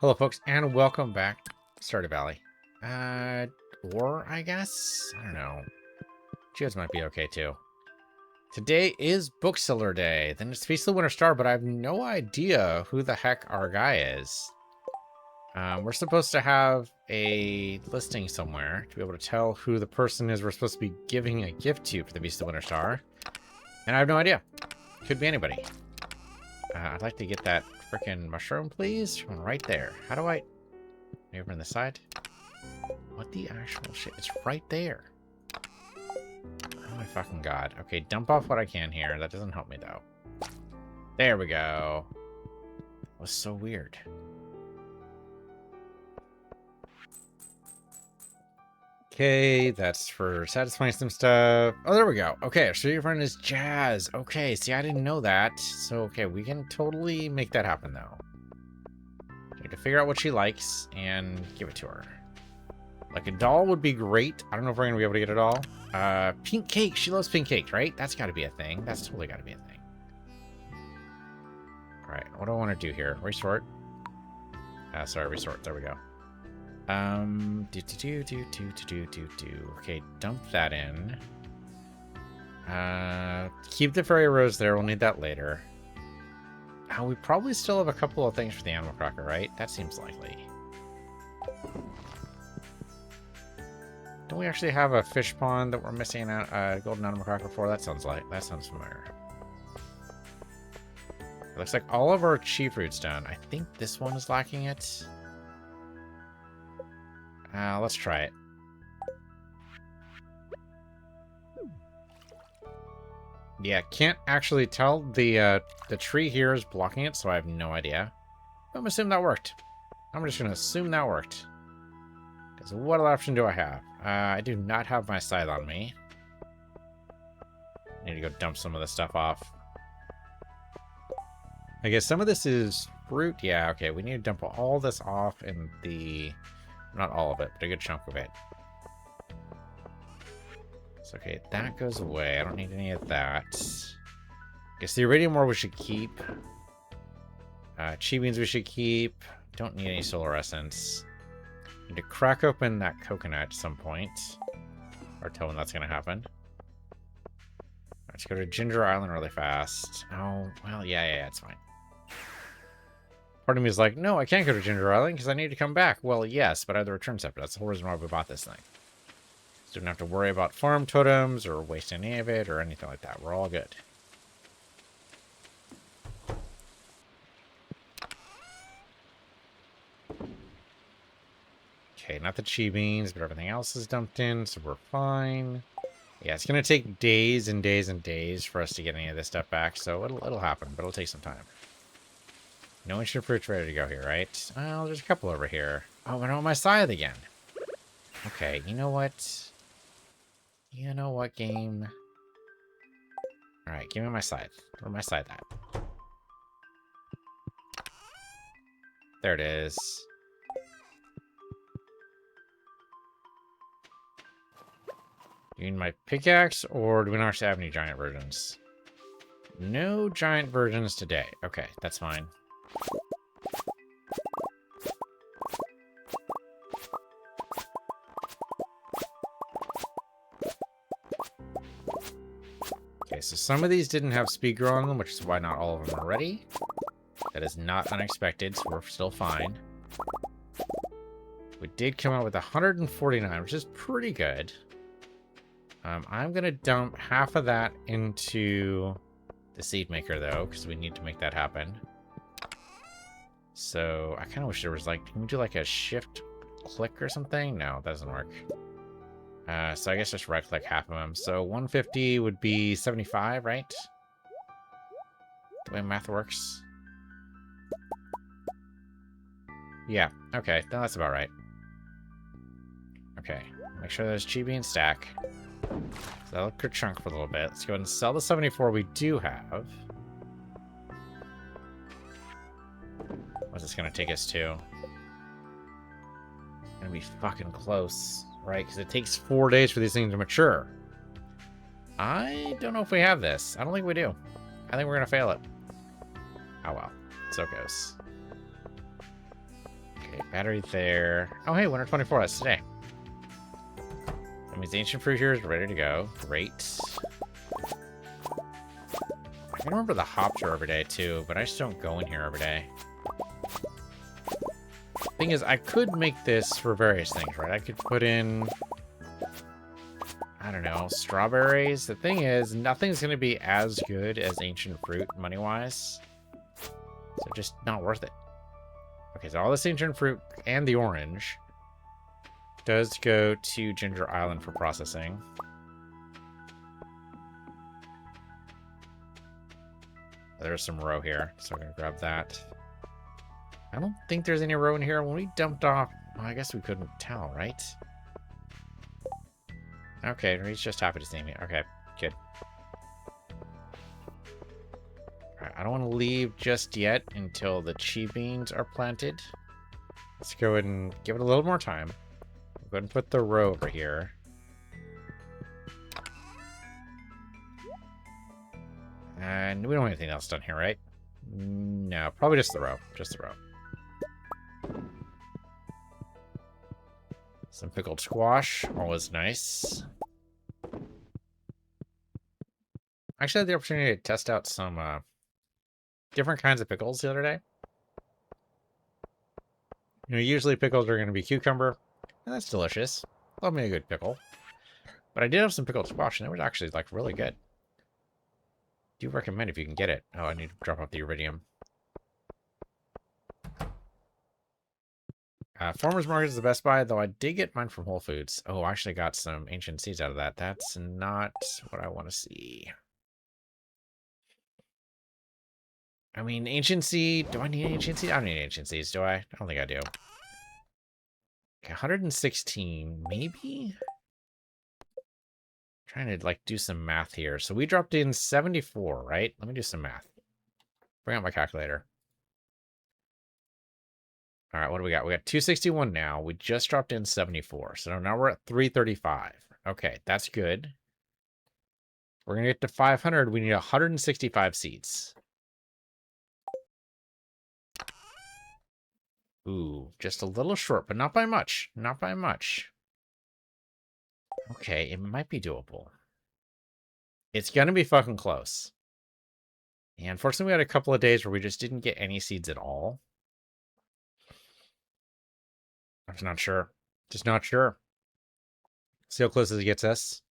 Hello, folks, and welcome back to Stardew Valley. Or I guess? I don't know. Geodes might be okay, too. Today is Bookseller Day. Then it's Feast of the Winter Star, but I have no idea who the heck our guy is. We're supposed to have a listing somewhere to be able to tell who the person is we're supposed to be giving a gift to for the Feast of the Winter Star. And I have no idea. Could be anybody. I'd like to get that frickin' mushroom, please, from right there. How do I... Over on the side? What the actual shit? It's right there. Oh my fucking god. Okay, dump off what I can here. That doesn't help me, though. There we go. That was so weird. Okay, that's for satisfying some stuff. Oh, there we go. Okay, so your friend is Jazz. Okay, see, I didn't know that. So, okay, we can totally make that happen, though. Need to figure out what she likes and give it to her. Like, a doll would be great. I don't know if we're going to be able to get a doll. Pink cake. She loves pink cake, right? That's got to be a thing. That's totally got to be a thing. All right, what do I want to do here? Resort. Sorry, resort. There we go. Okay, dump that in. Keep the fairy rose there. We'll need that later. We probably still have a couple of things for the animal cracker, right? That seems likely. Don't we actually have a fish pond that we're missing a golden animal cracker for? That sounds familiar. It looks like all of our chi fruit's done. I think this one is lacking it. Let's try it. Yeah, can't actually tell. The tree here is blocking it, so I have no idea. I'm gonna assume that worked. I'm just gonna assume that worked. Because what other option do I have? I do not have my scythe on me. I need to go dump some of this stuff off. I guess some of this is fruit. Yeah, okay, we need to dump all this off in the... Not all of it, but a good chunk of it. So, okay, that goes away. I don't need any of that. I guess the iridium ore we should keep. Chi beans we should keep. Don't need any solar essence. Need to crack open that coconut at some point. Or tell when that's going to happen. Let's go to Ginger Island really fast. Oh, well, yeah, it's fine. Part of me is like, no, I can't go to Ginger Island because I need to come back. Well, yes, but I have the return scepter. That's the whole reason why we bought this thing. So don't have to worry about farm totems or waste any of it or anything like that. We're all good. Okay, not the chi beans, but everything else is dumped in, so we're fine. Yeah, it's going to take days and days and days for us to get any of this stuff back, so it'll happen, but it'll take some time. No instant fruits ready to go here, right? Well, there's a couple over here. Oh, I don't want my scythe again. Okay, you know what? You know what, game? Alright, give me my scythe. Where's my scythe at? There it is. You need my pickaxe, or do we not actually have any giant versions? No giant versions today. Okay, that's fine. Okay, so some of these didn't have speed grow on them, which is why not all of them are ready. That is not unexpected, so we're still fine. We did come out with 149, which is pretty good. I'm going to dump half of that into the seed maker, though, because we need to make that happen. So I kind of wish there was, like, can we do, like, a shift click or something? No, that doesn't work. So I guess just right-click half of them. So 150 would be 75, right? The way math works. Yeah, okay. No, that's about right. Okay, make sure there's chi bean stack. So that'll could chunk for a little bit. Let's go ahead and sell the 74 we do have. What's this gonna take us to? Gonna be fucking close, right? Because it takes 4 days for these things to mature. I don't know if we have this. I don't think we do. I think we're gonna fail it. Oh well. So it goes. Battery there. Oh, hey, winter 24. That's today. That means the ancient fruit here is ready to go. Great. I can remember the hops are every day, too, but I just don't go in here every day. Thing is, I could make this for various things, right? I could put in, I don't know, strawberries. The thing is, nothing's going to be as good as ancient fruit, money-wise. So just not worth it. Okay, so all this ancient fruit and the orange does go to Ginger Island for processing. There's some roe here, so I'm going to grab that. I don't think there's any roe in here. When we dumped off, well, I guess we couldn't tell, right? Okay, he's just happy to see me. Okay, good. Alright, I don't want to leave just yet until the chi beans are planted. Let's go ahead and give it a little more time. Go ahead and put the roe over here. And we don't have anything else done here, right? No, probably just the roe. Just the roe. Some pickled squash, always nice. Actually, I had the opportunity to test out some different kinds of pickles the other day. You know, usually pickles are going to be cucumber, and that's delicious. Love me a good pickle. But I did have some pickled squash, and they were actually, like, really good. Do recommend if you can get it. Oh, I need to drop off the iridium. Farmer's Market is the best buy, though I did get mine from Whole Foods. Oh, I actually got some ancient seeds out of that. That's not what I want to see. I mean, ancient seed. Do I need ancient seed? I don't need ancient seeds, do I? I don't think I do. Okay, 116, maybe? Trying to, like, do some math here. So we dropped in 74, right? Let me do some math. Bring out my calculator. All right, what do we got? We got 261 now. We just dropped in 74. So now we're at 335. Okay, that's good. We're going to get to 500. We need 165 seeds. Ooh, just a little short, but not by much. Not by much. Okay, it might be doable. It's going to be fucking close. And unfortunately, we had a couple of days where we just didn't get any seeds at all. I'm just not sure. Just not sure. See how close it gets us.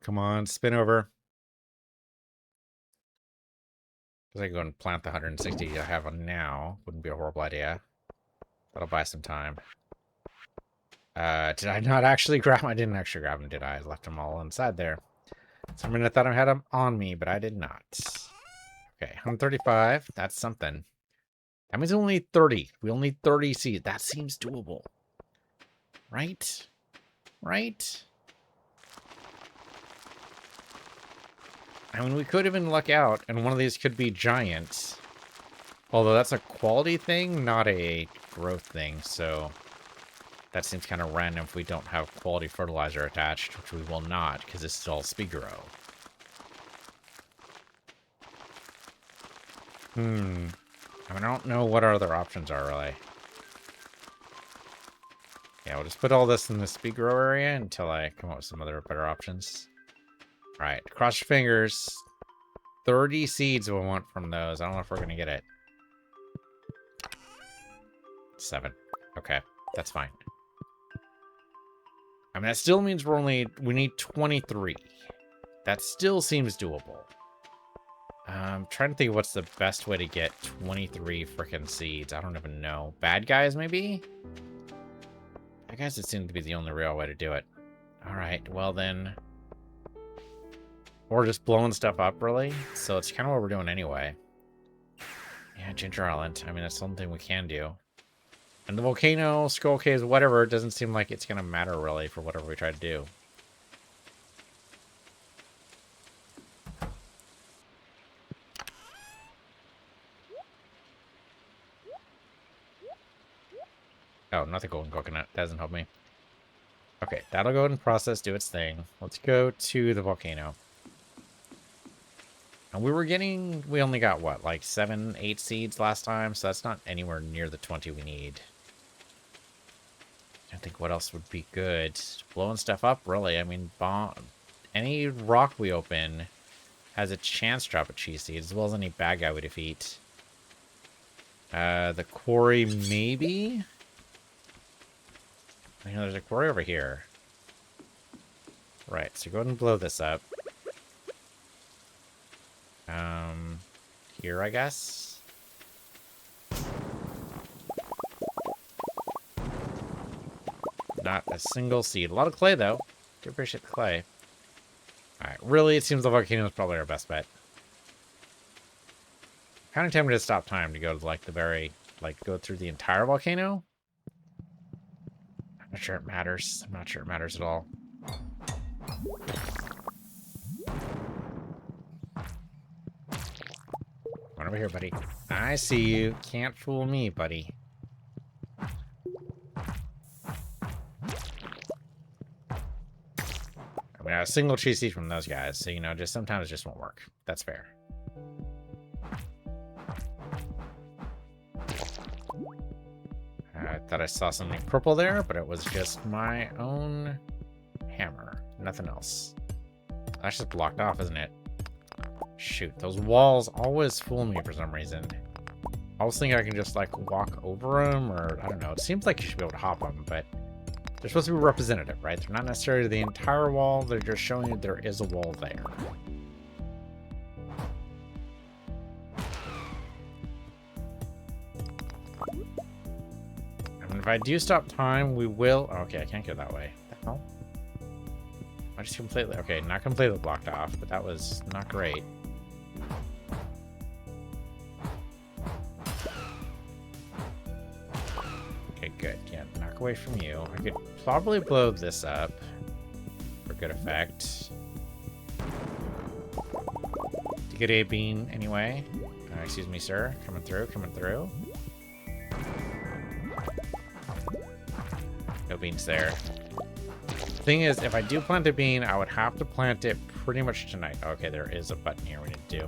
Come on, spin over. Because I can go and plant the 160 I have on now. Wouldn't be a horrible idea. That'll buy some time. Did I not actually grab them? I didn't actually grab them, did I? I left them all inside there. So I thought I had them on me, but I did not. Okay, 135. That's something. That means we only need 30. We only need 30 seeds. That seems doable. Right? Right? I mean, we could even luck out, and one of these could be giant. Although that's a quality thing, not a growth thing, so that seems kind of random if we don't have quality fertilizer attached, which we will not, because this is all speed grow. I mean, I don't know what our other options are, really. Yeah, we'll just put all this in the speed grow area until I come up with some other better options. All right, cross your fingers. 30 seeds we want from those. I don't know if we're going to get it. 7. Okay, that's fine. I mean, that still means we need 23. That still seems doable. I'm trying to think of what's the best way to get 23 frickin' seeds. I don't even know. Bad guys, maybe? I guess it seemed to be the only real way to do it. All right, well then. Or just blowing stuff up, really. So it's kind of what we're doing anyway. Yeah, Ginger Island. I mean, that's something we can do. And the volcano, skull caves, whatever, it doesn't seem like it's going to matter, really, for whatever we try to do. Oh, not the golden coconut. That doesn't help me. Okay, that'll go ahead and process, do its thing. Let's go to the volcano. And we only got, what, like 7, 8 seeds last time? So that's not anywhere near the 20 we need. I think what else would be good? Blowing stuff up, really. I mean, any rock we open has a chance to drop a cheese seed, as well as any bad guy we defeat. The quarry, maybe? You know, there's a quarry over here. Right, so go ahead and blow this up. Here, I guess? Not a single seed. A lot of clay, though. Do appreciate the clay. Alright, really, it seems the volcano is probably our best bet. Kind of tempted to stop time to go to, like, the very... Like, go through the entire volcano? I'm not sure it matters. I'm not sure it matters at all. Run over here, buddy. I see you. Can't fool me, buddy. I mean, a single cheese seed from those guys, so, you know, just sometimes it just won't work. That's fair. I thought I saw something purple there, but it was just my own hammer. Nothing else. That's just blocked off, isn't it? Shoot, those walls always fool me for some reason. I was thinking I can just, like, walk over them, or, I don't know. It seems like you should be able to hop them, but they're supposed to be representative, right? They're not necessarily the entire wall. They're just showing you there is a wall there. I mean, if I do stop time, we will... Oh, okay, I can't go that way. What the hell? I just completely... Okay, not completely blocked off, but that was not great. Okay, good. Yeah, knock away from you. I could probably blow this up for good effect. To get a bean anyway. Excuse me, sir. Coming through, coming through. No beans there. Thing is, if I do plant a bean, I would have to plant it pretty much tonight. Okay, there is a button here we need to do.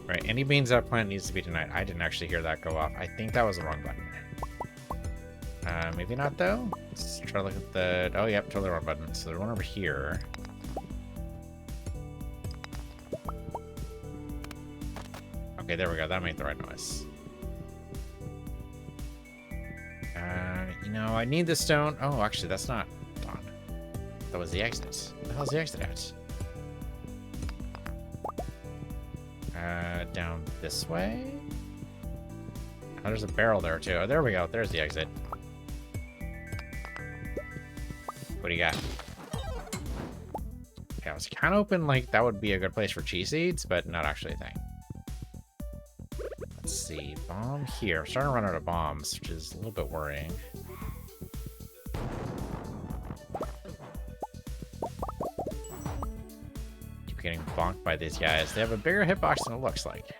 Right, any beans I plant needs to be tonight. I didn't actually hear that go off. I think that was the wrong button. Maybe not, though. Let's try to look at the... Oh, yep, totally wrong button. So there's one over here. Okay, there we go. That made the right noise. You know, I need the stone. Oh, actually, that's not done. That was the exit. Where the hell's the exit at? Down this way? Oh, there's a barrel there, too. Oh, there we go. There's the exit. What do you got? Okay, I was kind of hoping, like, that would be a good place for cheese seeds, but not actually a thing. Let's see. Bomb here. I'm starting to run out of bombs, which is a little bit worrying. Keep getting bonked by these guys. They have a bigger hitbox than it looks like.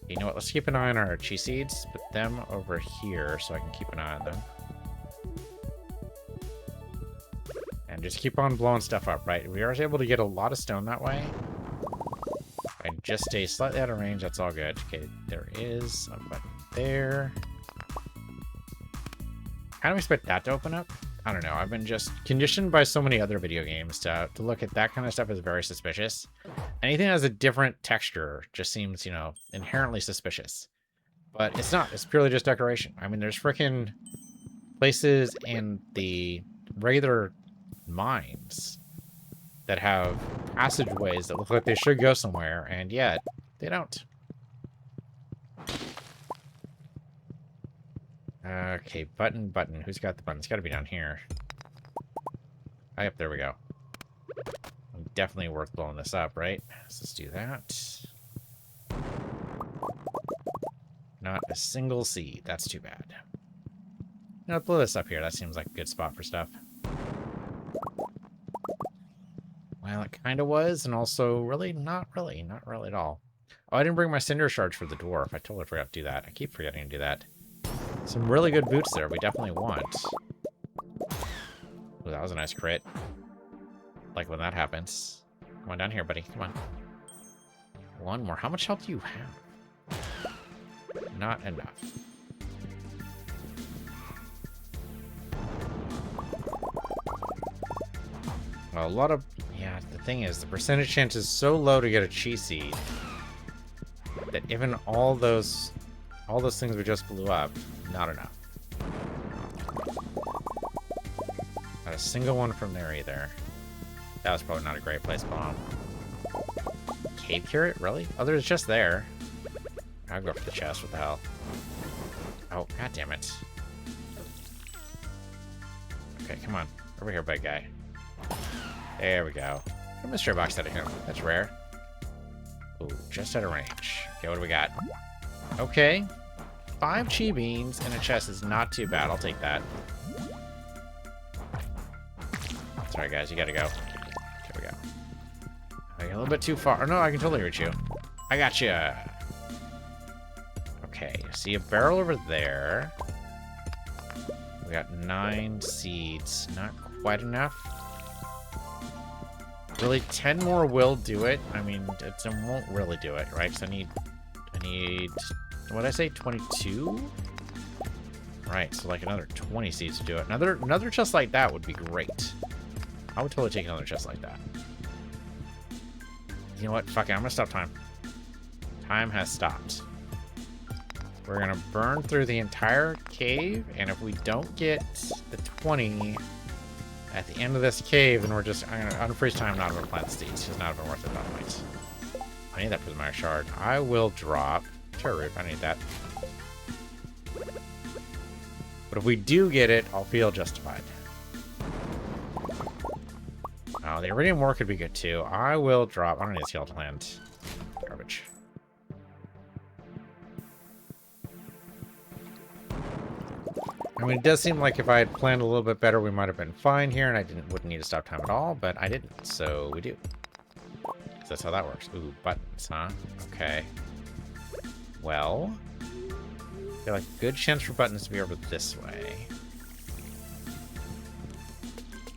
You know what? Let's keep an eye on our cheese seeds. Put them over here so I can keep an eye on them. And just keep on blowing stuff up, right? We are able to get a lot of stone that way. I just stay slightly out of range, that's all good. Okay, there is a button there. How do we expect that to open up? I don't know. I've been just conditioned by so many other video games to look at that kind of stuff as very suspicious. Anything that has a different texture just seems, you know, inherently suspicious. But it's not. It's purely just decoration. I mean, there's freaking places in the regular mines that have passageways that look like they should go somewhere, and yet they don't. Okay, button. Who's got the button? It's got to be down here. Oh, yep, there we go. Definitely worth blowing this up, right? So let's do that. Not a single seed. That's too bad. No, blow this up here. That seems like a good spot for stuff. Well, it kind of was, and also really not really at all. Oh, I didn't bring my cinder shards for the dwarf. I totally forgot to do that. I keep forgetting to do that. Some really good boots there. We definitely want. Oh, that was a nice crit. like when that happens. Come on down here, buddy. Come on. One more. How much health do you have? Not enough. Well, a lot of... Yeah, the thing is, the percentage chance is so low to get a cheese seed that even all those things we just blew up, not enough. Not a single one from there either. That was probably not a great place bomb. Cave carrot? Really? Oh, there's just there. I'll go for the chest. What the hell? Oh, god damn it. Okay, come on. Over here, big guy. There we go. A mystery box out of him. That's rare. Ooh, just out of range. Okay, what do we got? Okay. 5 chi beans and a chest is not too bad. I'll take that. Sorry, guys. You gotta go. Here we go. Oh, you're a little bit too far. Oh, no, I can totally reach you. I got you. Okay. See a barrel over there. We got 9 seeds. Not quite enough. Really, 10 more will do it. I mean, it won't really do it, right? Because I need, what did I say, 22? Right, so like another 20 seeds to do it. Another chest like that would be great. I would totally take another chest like that. You know what? Fuck it, I'm gonna stop time. Time has stopped. We're gonna burn through the entire cave, and if we don't get the 20 at the end of this cave, then we're just... I'm gonna unfreeze time, not even plant the seeds. It's not even worth it, that point. I need that prismatic shard. I will drop Terra Root. I need that. But if we do get it, I'll feel justified. Oh, the iridium ore could be good too. I will drop... I don't need a skeleton land. Garbage. I mean, it does seem like if I had planned a little bit better, we might have been fine here, and I wouldn't need to stop time at all, but I didn't, so we do. So that's how that works. Ooh, buttons, huh? Okay. Well, I feel like a good chance for buttons to be over this way.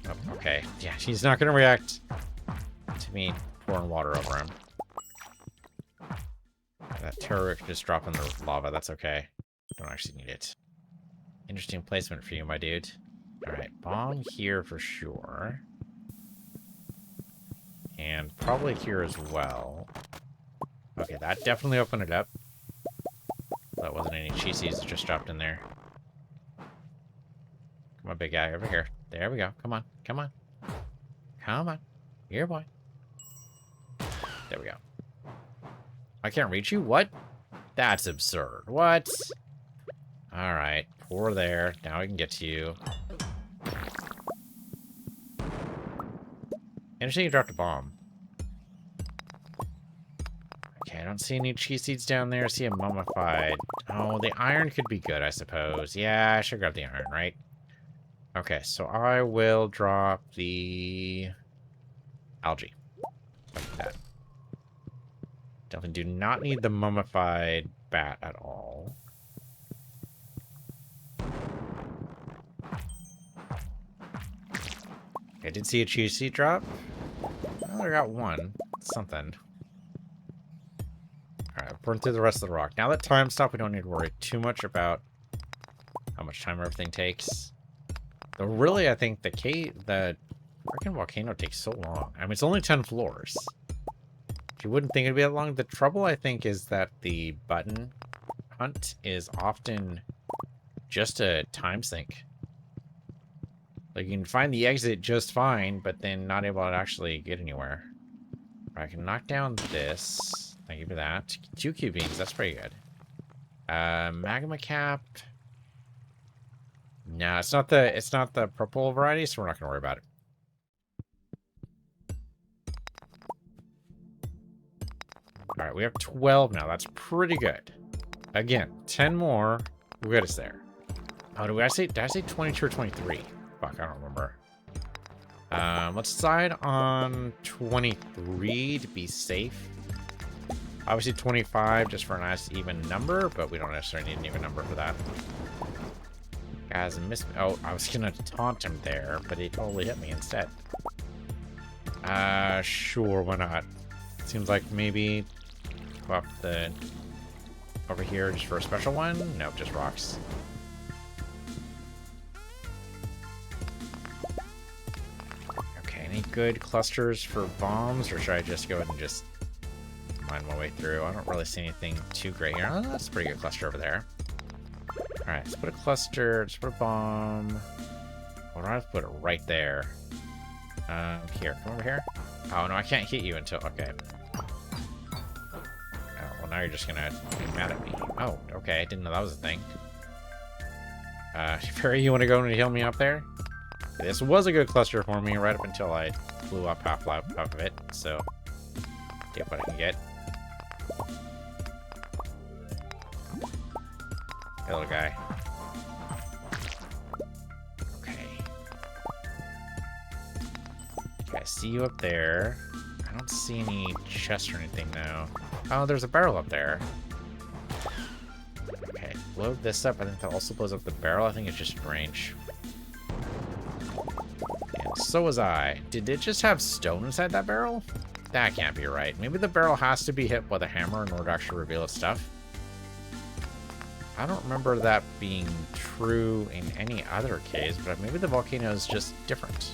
Oh, okay. Yeah, he's not going to react to me pouring water over him. That terror can just drop in the lava. That's okay. Don't actually need it. Interesting placement for you, my dude. Alright, bomb here for sure. And probably here as well. Okay, that definitely opened it up. That wasn't any cheesies that just dropped in there. Come on, big guy, over here. There we go. Come on, come on. Come on. Here, boy. There we go. I can't reach you? What? That's absurd. What? Alright, pour there. Now I can get to you. Interesting you dropped a bomb. Okay, I don't see any cheese seeds down there. I see a mummified. Oh, the iron could be good, I suppose. Yeah, I should grab the iron, right? Okay, so I will drop the algae. Like that. Definitely do not need the mummified bat at all. I did see a cheese seed drop. Oh, I got one. Something. Alright, burn through the rest of the rock. Now that time stopped, we don't need to worry too much about how much time everything takes. Though really, I think the freaking volcano takes so long. I mean, it's only 10 floors. You wouldn't think it'd be that long. The trouble, I think, is that the button hunt is often just a time sink. Like, you can find the exit just fine, but then not able to actually get anywhere. I can knock down this. Thank you for that. 2 Q beams, that's pretty good. Magma cap. No, it's not the purple variety, so we're not gonna worry about it. Alright, we have 12 now. That's pretty good. Again, 10 more will get us there. Oh, did I say 22 or 23? Fuck, I don't remember. Let's decide on 23 to be safe. Obviously 25 just for a nice even number, but we don't necessarily need an even number for that. Guys, I missed me. Oh, I was gonna taunt him there, but he totally hit me instead. Sure, why not? Seems like maybe go up the over here just for a special one. Nope, just rocks. Okay, any good clusters for bombs, or should I just go ahead and just mine my way through? I don't really see anything too great here. Oh, that's a pretty good cluster over there. All right, let's put a cluster. Let's put a bomb. Well, I have to put it right there. Here, come over here. Oh no, I can't hit you until okay. Oh, well now you're just gonna be mad at me. Oh, okay, I didn't know that was a thing. Fairy, you want to go and heal me up there? This was a good cluster for me right up until I blew up half of it. So, get what I can get. Hey, little guy. I see you up there. I don't see any chests or anything though. Oh, there's a barrel up there. Okay, load this up. I think that also blows up the barrel. I think it's just strange. And so was I. Did it just have stone inside that barrel? That can't be right. Maybe the barrel has to be hit with a hammer in order to actually reveal its stuff. I don't remember that being true in any other case, but maybe the volcano is just different.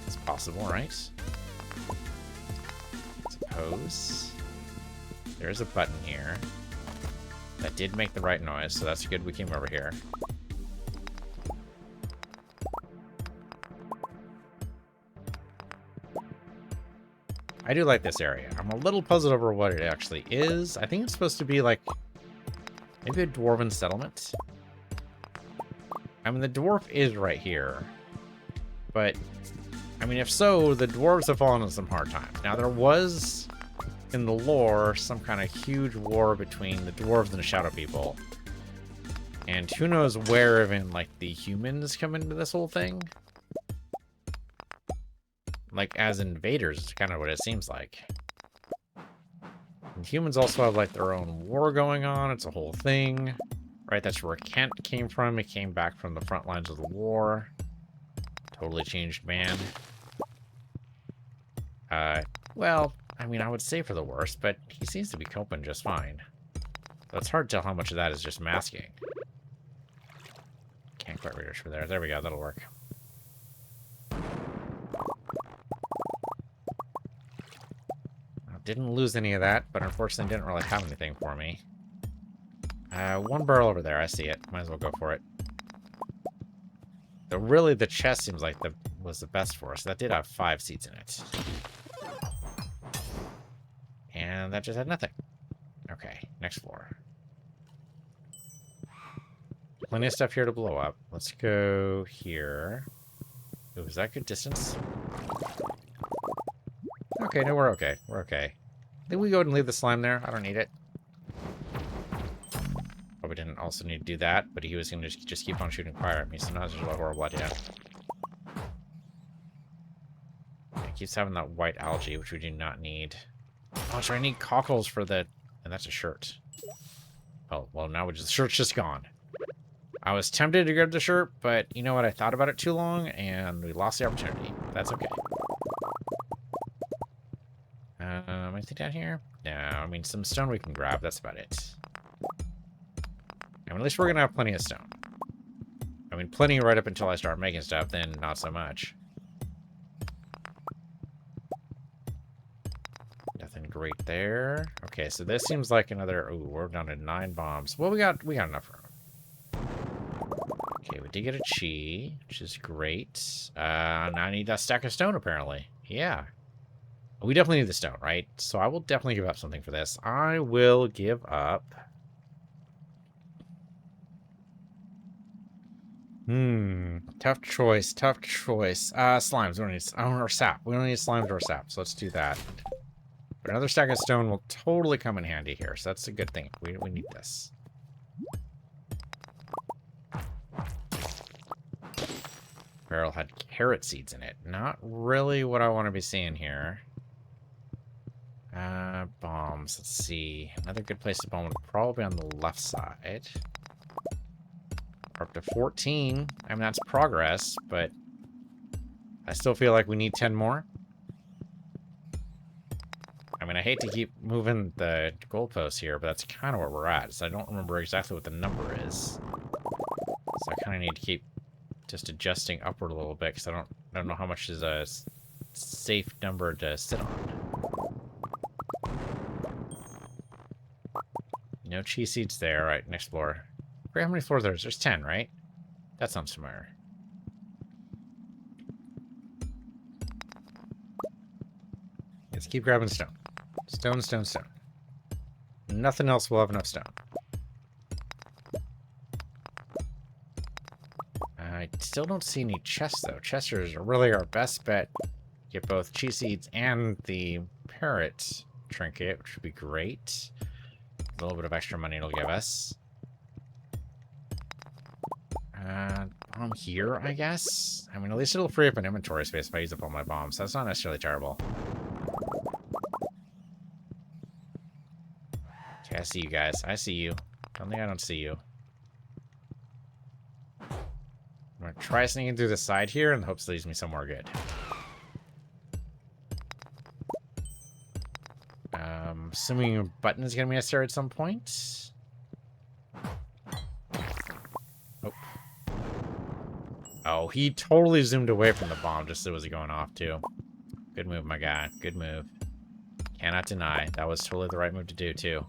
It's possible, right? Suppose. There's a button here. That did make the right noise, so that's good we came over here. I do like this area. I'm a little puzzled over what it actually is. I think it's supposed to be like maybe a dwarven settlement. I mean, the dwarf is right here. But I mean, if so, the dwarves have fallen on some hard times. Now, there was, in the lore, some kind of huge war between the dwarves and the shadow people. And who knows where even, like, the humans come into this whole thing? Like, as invaders, is kind of what it seems like. And humans also have, like, their own war going on. It's a whole thing. Right, that's where Kent came from. He came back from the front lines of the war. Totally changed man. Well, I mean, I would say for the worst, but he seems to be coping just fine. So it's hard to tell how much of that is just masking. Can't quite reach for there. There we go, that'll work. Didn't lose any of that, but unfortunately didn't really have anything for me. One barrel over there, I see it. Might as well go for it. Though really, the chest seems like was the best for us. That did have 5 seeds in it. And that just had nothing. Okay, next floor. Plenty of stuff here to blow up. Let's go here. Ooh, is that good distance? Okay, no, we're okay. We're okay. Did we go ahead and leave the slime there? I don't need it. Probably didn't also need to do that, but he was going to just keep on shooting fire at me, so now there's a lot of horrible idea. It keeps having that white algae, which we do not need. Oh, so I need cockles for the... And that's a shirt. Oh, well, now the shirt's just gone. I was tempted to grab the shirt, but you know what? I thought about it too long, and we lost the opportunity. That's okay. Anything down here? No, I mean, some stone we can grab. That's about it. I mean, at least we're going to have plenty of stone. I mean, plenty right up until I start making stuff, then not so much. Nothing great there. Okay, so this seems like another... Ooh, we're down to 9 bombs. Well, we got enough room. Okay, we did get a chi, which is great. Now I need that stack of stone, apparently. Yeah. We definitely need the stone, right? So I will definitely give up something for this. I will give up... Tough choice, tough choice. Slimes, we don't need... or sap. We don't need slimes or sap, so let's do that. But another stack of stone will totally come in handy here, so that's a good thing. We need this. Barrel had carrot seeds in it. Not really what I want to be seeing here. Bombs. Let's see. Another good place to bomb would probably on the left side. We're up to 14. I mean, that's progress, but I still feel like we need 10 more. hate to keep moving the goalposts here, but that's kind of where we're at. So I don't remember exactly what the number is. So I kind of need to keep just adjusting upward a little bit because I don't know how much is a safe number to sit on. No cheese seeds there. All right, next floor. I forget how many floors there's. There's 10, right? That sounds familiar. Let's keep grabbing stone. Stone, stone, stone. Nothing else will have enough stone. I still don't see any chests, though. Chests are really our best bet. Get both cheese seeds and the parrot trinket, which would be great. A little bit of extra money it'll give us. Bomb here, I guess? I mean, at least it'll free up an inventory space if I use up all my bombs. That's not necessarily terrible. Okay, I see you guys. I see you. Don't think I don't see you. I'm gonna try sneaking through the side here and hopes it leads me somewhere good. Assuming a button is gonna be necessary at some point. Oh. Oh, he totally zoomed away from the bomb just as it was going off, too. Good move, my guy. Good move. Cannot deny. That was totally the right move to do, too.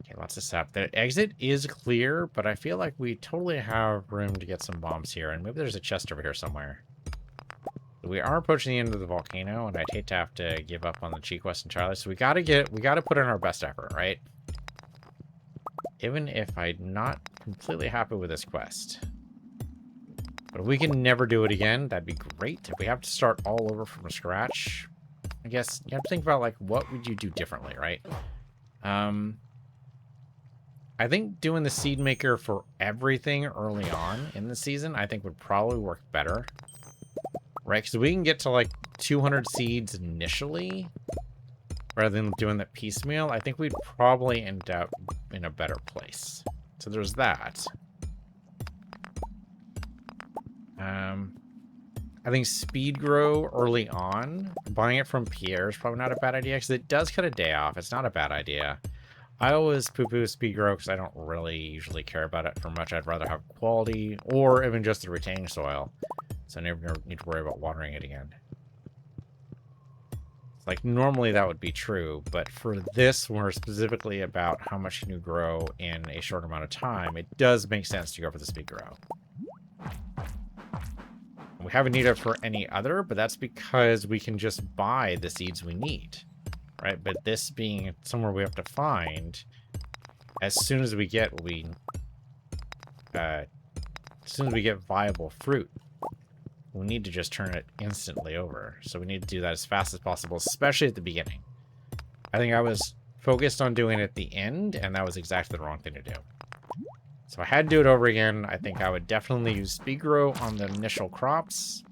Okay, lots of sap. The exit is clear, but I feel like we totally have room to get some bombs here. And maybe there's a chest over here somewhere. We are approaching the end of the volcano, and I'd hate to have to give up on the cheat quest entirely. So we gotta put in our best effort, right? Even if I'm not completely happy with this quest. But if we can never do it again, that'd be great. If we have to start all over from scratch, I guess you have to think about, like, what would you do differently, right? I think doing the seed maker for everything early on in the season, I think would probably work better. Right, because we can get to, like, 200 seeds initially, rather than doing that piecemeal. I think we'd probably end up in a better place. So there's that. I think speed grow early on. Buying it from Pierre is probably not a bad idea, because it does cut a day off. It's not a bad idea. I always poo-poo speed grow, because I don't really usually care about it for much. I'd rather have quality, or even just the retaining soil. So I never need to worry about watering it again. Like, normally that would be true, but for this, when we're specifically about how much can you grow in a short amount of time, it does make sense to go for the speed grow. We haven't needed it for any other, but that's because we can just buy the seeds we need, right? But this being somewhere we have to find, as soon as we get viable fruit, we need to just turn it instantly over. So we need to do that as fast as possible, especially at the beginning. I think I was focused on doing it at the end, and that was exactly the wrong thing to do. So if I had to do it over again, I think I would definitely use speed grow on the initial crops.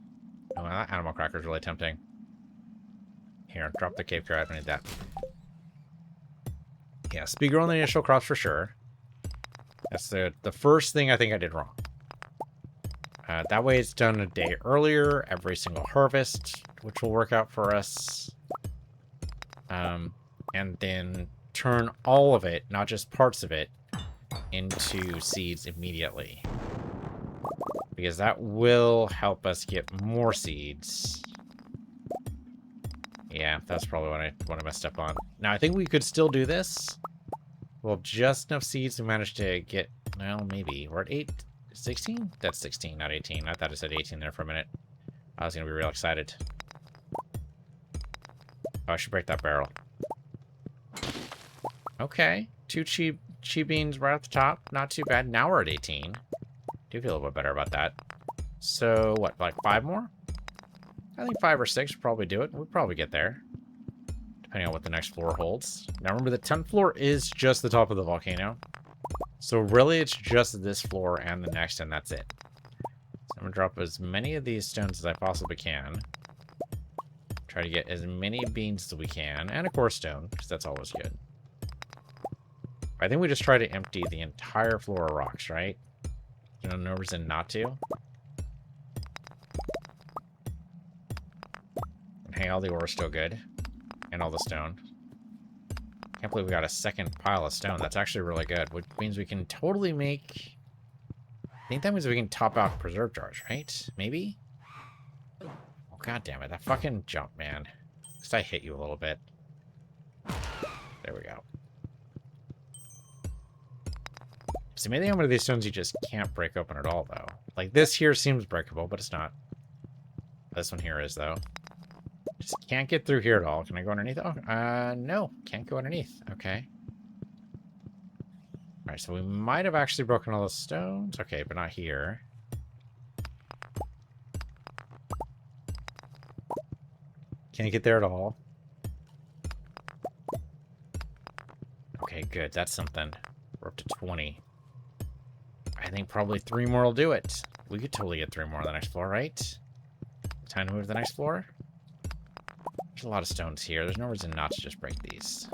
Oh, that animal cracker is really tempting. Here, drop the cave carrot. I don't need that. Yeah, speed grow on the initial crops for sure. That's the first thing I think I did wrong. That way it's done a day earlier, every single harvest, which will work out for us. And then turn all of it, not just parts of it, into seeds immediately. Because that will help us get more seeds. Yeah, that's probably what I messed up on. Now, I think we could still do this. Well, just enough seeds to manage to get, well, maybe. We're at 16? That's 16, not 18. I thought it said 18 there for a minute. I was going to be real excited. Oh, I should break that barrel. Okay. 2 chi beans right off the top. Not too bad. Now we're at 18. Do feel a little bit better about that. So, what, like 5 more? I think 5 or 6 would probably do it. We'll probably get there. Depending on what the next floor holds. Now remember, the 10th floor is just the top of the volcano. So really, it's just this floor and the next, and that's it. So I'm going to drop as many of these stones as I possibly can. Try to get as many beans as we can. And a core stone, because that's always good. I think we just try to empty the entire floor of rocks, right? You know, no reason not to. Hey, all the ore is still good. And all the stone. Can't believe we got a second pile of stone. That's actually really good. Which means we can totally make... I think that means we can top out preserve jars, right? Maybe? Oh, god damn it. That fucking jump, man. At least I hit you a little bit. There we go. See, maybe one of these stones you just can't break open at all, though. Like, this here seems breakable, but it's not. This one here is, though. Just can't get through here at all. Can I go underneath? Oh, no. Can't go underneath. Okay. Alright, so we might have actually broken all the stones. Okay, but not here. Can't get there at all. Okay, good. That's something. We're up to 20. I think probably 3 more will do it. We could totally get 3 more on the next floor, right? Time to move to the next floor. There's a lot of stones here. There's no reason not to just break these.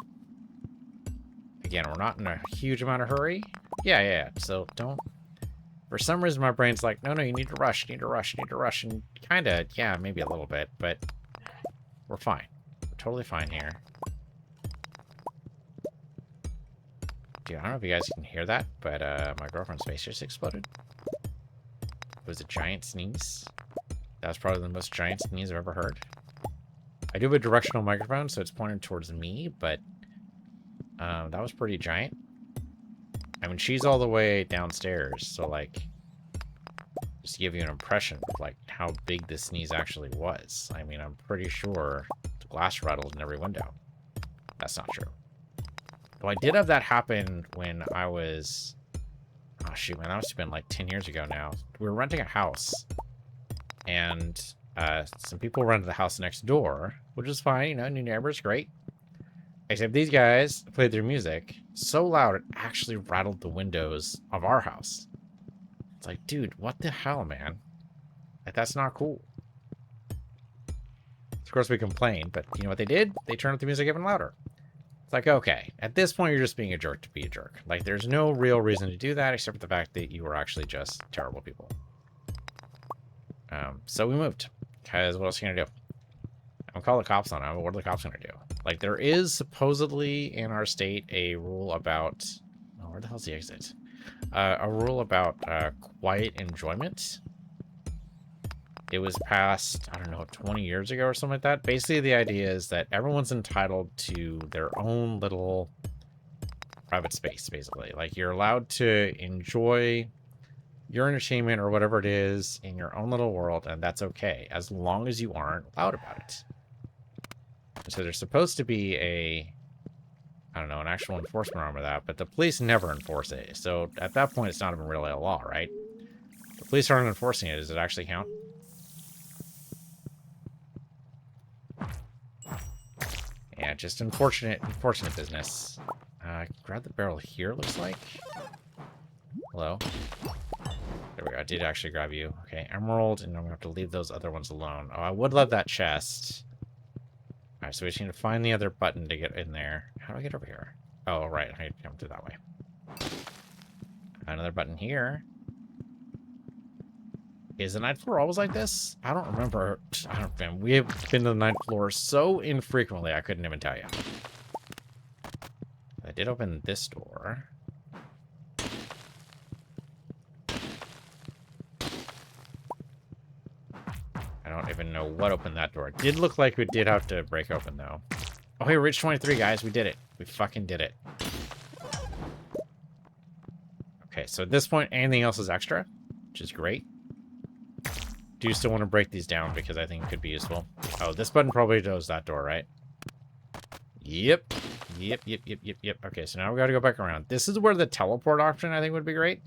Again, we're not in a huge amount of hurry. Yeah. So don't... For some reason, my brain's like, no, you need to rush, you need to rush, you need to rush. And kind of, yeah, maybe a little bit, but we're fine. We're totally fine here. Dude, I don't know if you guys can hear that, but my girlfriend's face just exploded. It was a giant sneeze. That was probably the most giant sneeze I've ever heard. I do have a directional microphone, so it's pointed towards me, but that was pretty giant. I mean, she's all the way downstairs, so, like, just to give you an impression of, like, how big this sneeze actually was. I mean, I'm pretty sure the glass rattled in every window. That's not true. Well, I did have that happen when I was... Oh, shoot, man. That must have been like 10 years ago now. We were renting a house. And some people rented the house next door, which is fine. You know, new neighbors, great. Except these guys played their music so loud it actually rattled the windows of our house. It's like, dude, what the hell, man? Like, that's not cool. Of course, we complained, but you know what they did? They turned up the music even louder. It's like, okay, at this point, you're just being a jerk to be a jerk. Like, there's no real reason to do that except for the fact that you were actually just terrible people. So we moved. Because what else are you going to do? I'm going to call the cops on them. What are the cops going to do? Like, there is supposedly in our state a rule about... Oh, where the hell's the exit? A rule about quiet enjoyment. It was passed, I don't know, 20 years ago or something like that. Basically, the idea is that everyone's entitled to their own little private space, basically. Like, you're allowed to enjoy your entertainment or whatever it is in your own little world, and that's okay, as long as you aren't loud about it. So there's supposed to be a, I don't know, an actual enforcement arm of that, but the police never enforce it. So at that point, it's not even really a law, right? The police aren't enforcing it. Does it actually count? Yeah, just unfortunate business. Grab the barrel here, looks like. Hello. There we go. I did actually grab you. Okay, emerald, and I'm going to have to leave those other ones alone. Oh, I would love that chest. All right, so we just need to find the other button to get in there. How do I get over here? Oh, right. I come through that way. Another button here. Is the ninth floor always like this? I don't remember. We have been to the ninth floor so infrequently, I couldn't even tell you. I did open this door. I don't even know what opened that door. It did look like we did have to break open, though. Oh, hey, we reached 23, guys. We did it. We fucking did it. Okay, so at this point, anything else is extra, which is great. Do you still want to break these down because I think it could be useful? Oh, this button probably does that door, right? Yep. Yep. Okay, so now we got to go back around. This is where the teleport option, I think, would be great.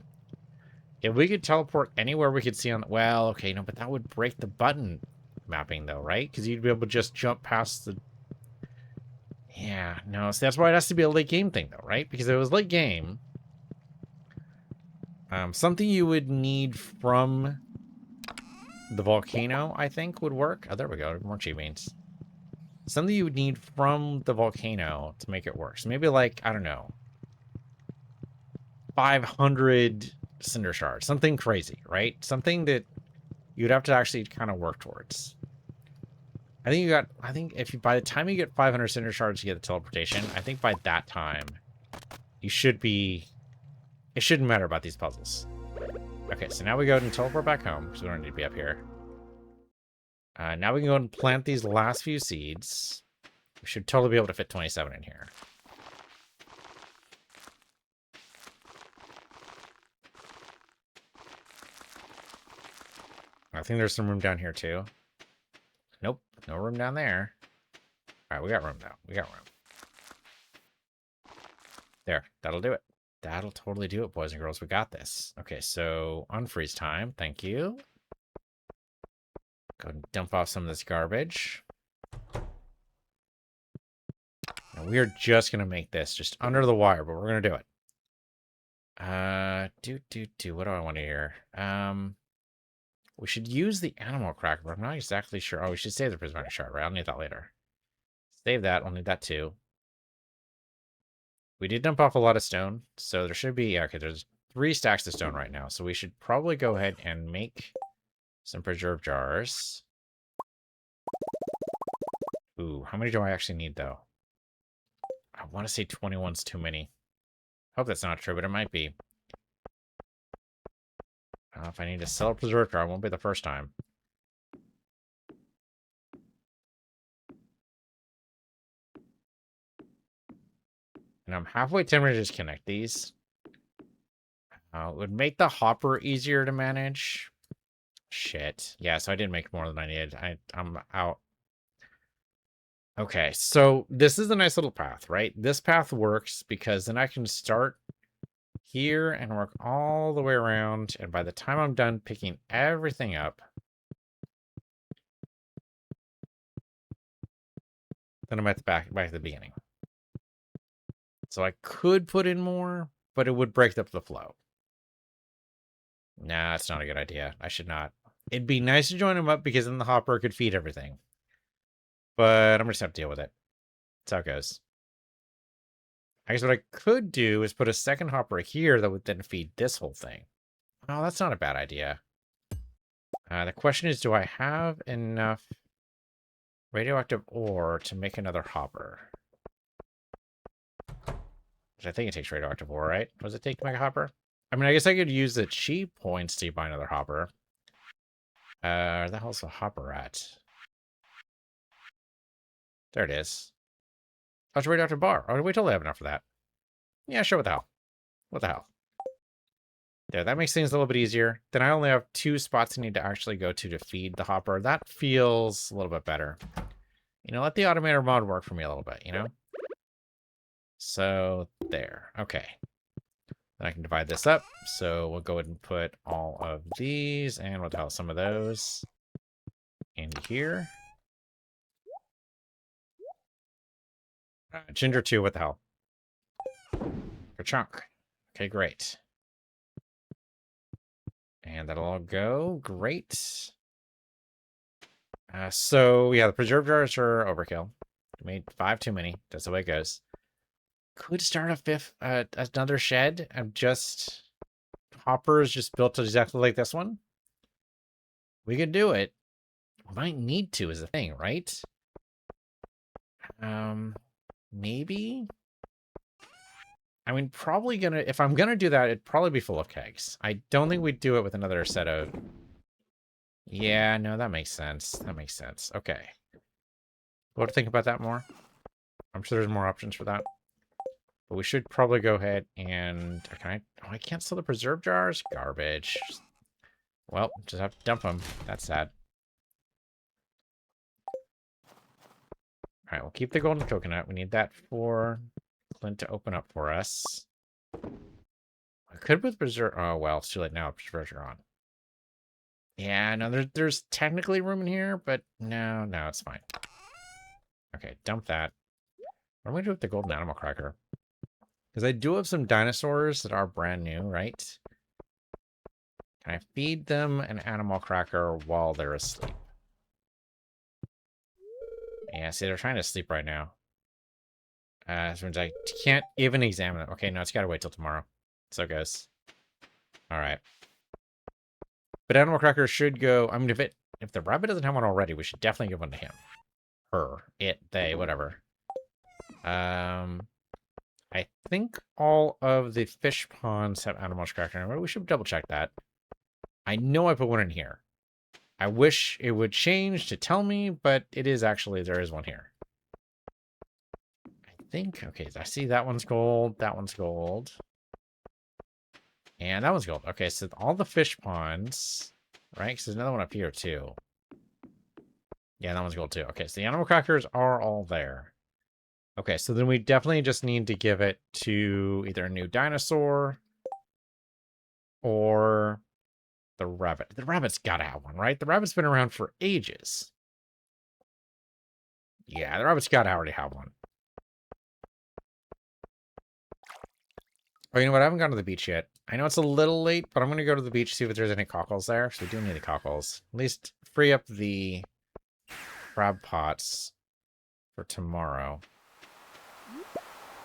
If we could teleport anywhere we could see on... Well, okay, no, but that would break the button mapping, though, right? Because you'd be able to just jump past the... Yeah, no, so that's why it has to be a late game thing, though, right? Because if it was late game... something you would need from the volcano, I think, would work. Oh, there we go. More cheat beans. Something you would need from the volcano to make it work. So maybe, like, I don't know, 500 cinder shards. Something crazy, right? Something that you'd have to actually kind of work towards. I think you got, I think if you, by the time you get 500 cinder shards, you get the teleportation. I think by that time, you should be, it shouldn't matter about these puzzles. Okay, so now we go and teleport back home, because we don't need to be up here. Now we can go and plant these last few seeds. We should totally be able to fit 27 in here. I think there's some room down here, too. Nope, no room down there. All right, we got room, though. We got room. There, that'll do it. That'll totally do it, boys and girls. We got this. Okay, so unfreeze time. Thank you. Go and dump off some of this garbage. And we are just going to make this just under the wire, but we're going to do it. What do I want to hear? We should use the animal cracker, but I'm not exactly sure. Oh, we should save the prismatic shard, right? I'll need that later. Save that. I'll need that too. We did dump off a lot of stone, so there should be, yeah, okay, there's 3 stacks of stone right now, so we should probably go ahead and make some preserve jars. Ooh, how many do I actually need, though? I want to say 21's too many. Hope that's not true, but it might be. If I need to sell a preserve jar, it won't be the first time. And I'm halfway tempted to just connect these. It would make the hopper easier to manage. Shit. Yeah, so I didn't make more than I needed. I'm out. Okay, so this is a nice little path, right? This path works because then I can start here and work all the way around. And by the time I'm done picking everything up, then I'm at the back at the beginning. So I could put in more, but it would break up the flow. Nah, that's not a good idea. I should not. It'd be nice to join them up because then the hopper could feed everything. But I'm just going to have to deal with it. That's how it goes. I guess what I could do is put a second hopper here that would then feed this whole thing. Oh, that's not a bad idea. The question is, do I have enough radioactive ore to make another hopper? Which I think it takes radioactive ore, right? What does it take to make a hopper? I mean, I guess I could use the cheap points to buy another hopper. Where the hell's the hopper at? There it is. Oh, it's a radioactive bar. Oh, wait till I have enough for that. Yeah, sure, what the hell? What the hell? There, that makes things a little bit easier. Then I only have 2 spots I need to actually go to feed the hopper. That feels a little bit better. You know, let the automator mod work for me a little bit, you know? So, there. Okay. Then I can divide this up. So we'll go ahead and put all of these, and what the hell, some of those into here. Ginger 2, what the hell? A chunk. Okay, great. And that'll all go. Great. So, yeah, the preserve jars are overkill. We made 5 too many. That's the way it goes. Could start another shed of just hoppers just built exactly like this one. We could do it. We might need to is the thing, right? Maybe? I mean, probably gonna, if I'm gonna do that, it'd probably be full of kegs. I don't think we'd do it with another set of... Yeah, no, that makes sense. That makes sense. Okay. We'll have to think about that more. I'm sure there's more options for that. But we should probably go ahead and... Can I... Oh, I can't sell the preserve jars? Garbage. Well, just have to dump them. That's sad. Alright, we'll keep the golden coconut. We need that for Clint to open up for us. I could put preserve... Oh, well, it's too late now. Preserve are on. Yeah, no, there's technically room in here, but no, it's fine. Okay, dump that. What am I going to do with the golden animal cracker? Because I do have some dinosaurs that are brand new, right? Can I feed them an animal cracker while they're asleep? Yeah, see, they're trying to sleep right now. So means I can't even examine it. Okay, no, it's got to wait till tomorrow. So it goes. All right. But animal cracker should go... I mean, if the rabbit doesn't have one already, we should definitely give one to him. Her, it, they, whatever. I think all of the fish ponds have animal character. We should double check that. I know I put one in here. I wish it would change to tell me, but it is actually, there is one here. I think, okay, I see that one's gold, that one's gold. And that one's gold. Okay, so all the fish ponds, right? Because there's another one up here too. Yeah, that one's gold too. Okay, so the animal crackers are all there. Okay, so then we definitely just need to give it to either a new dinosaur or the rabbit. The rabbit's got to have one, right? The rabbit's been around for ages. Yeah, the rabbit's got to already have one. Oh, you know what? I haven't gone to the beach yet. I know it's a little late, but I'm going to go to the beach, see if there's any cockles there. So we do need the cockles. At least free up the crab pots for tomorrow.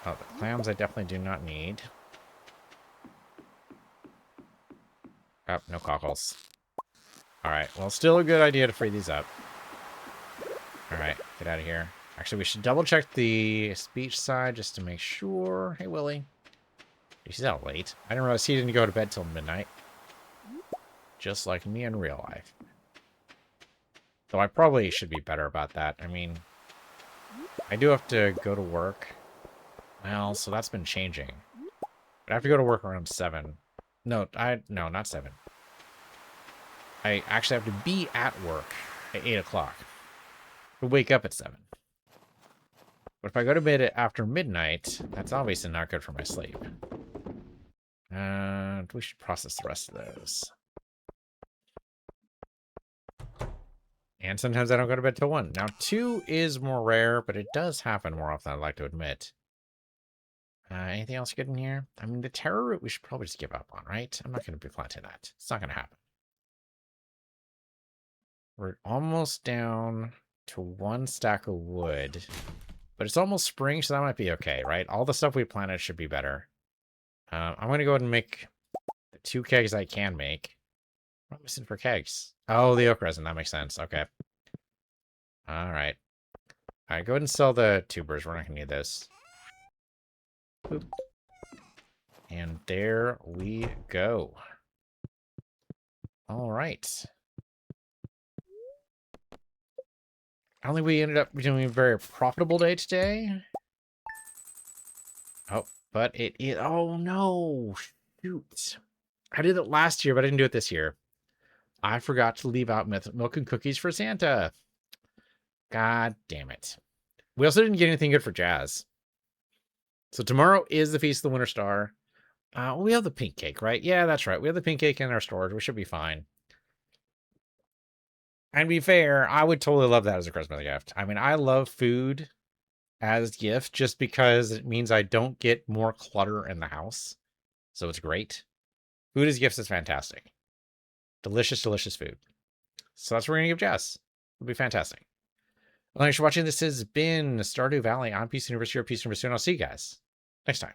Oh, the clams I definitely do not need. Oh, no cockles. Alright, well, still a good idea to free these up. Alright, get out of here. Actually, we should double check the beach side just to make sure. Hey, Willie. He's out late. I didn't realize he didn't go to bed till midnight. Just like me in real life. Though I probably should be better about that. I mean, I do have to go to work. Well, so that's been changing. But I have to go to work around 7. No, not 7. I actually have to be at work at 8 o'clock. I wake up at 7. But if I go to bed after midnight, that's obviously not good for my sleep. We should process the rest of those. And sometimes I don't go to bed till 1. Now, 2 is more rare, but it does happen more often than I'd like to admit. Anything else good in here? I mean, the terror root we should probably just give up on, right? I'm not going to be planting that. It's not going to happen. We're almost down to 1 stack of wood. But it's almost spring, so that might be okay, right? All the stuff we planted should be better. I'm going to go ahead and make the 2 kegs I can make. What am I missing for kegs? Oh, the oak resin. That makes sense. Okay. All right. All right, go ahead and sell the tubers. We're not going to need this. Boop. And there we go. All right. I don't think we ended up doing a very profitable day today. Oh, but it is... Oh, no. Shoot. I did it last year, but I didn't do it this year. I forgot to leave out milk and cookies for Santa. God damn it. We also didn't get anything good for Jazz. So tomorrow is the Feast of the Winter Star. We have the pink cake, right? Yeah, that's right. We have the pink cake in our storage. We should be fine. And to be fair, I would totally love that as a Christmas gift. I mean, I love food as gift just because it means I don't get more clutter in the house. So it's great. Food as gifts is fantastic. Delicious, delicious food. So that's what we're going to give Jess. It'll be fantastic. Well, thanks for watching. This has been Stardew Valley on Peace University or Peace University, and I'll see you guys next time.